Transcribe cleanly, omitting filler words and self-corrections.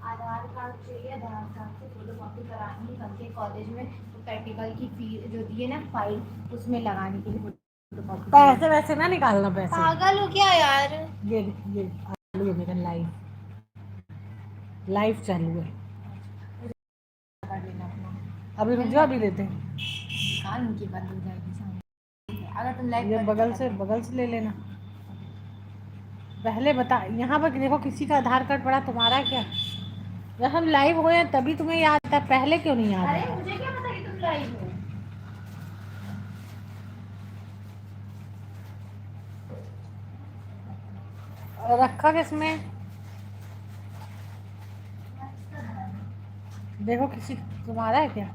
आधार card चाहिए, आधार card से photo copy करानी है कल के कॉलेज में, तो प्रैक्टिकल की फीस जो दी है ना फाइल, उसमें लगाने के लिए फोटो कॉपी। पैसे वैसे ना निकालना पैसे। पागल हो क्या यार? ये चालू है मेरा लाइव, लाइव चालू है। अभी रुक जाओ, अभी लेते हैं। कान की बंद हो जाएगी सामने। अगर तुम लाइव ये कर बगल से ले लेना। पहले बता, यहाँ पर देखो किसी का आधार कार्ड पड़ा, तुम्हारा क्या? जब हम लाइव हुए हैं तभी तुम्हें याद आता, पहले क्यों नहीं याद अरे आता? मुझे क्या पता कि तुम लाइव हो। रखा किसमें? देखो किसी तुम्हारा है क्या?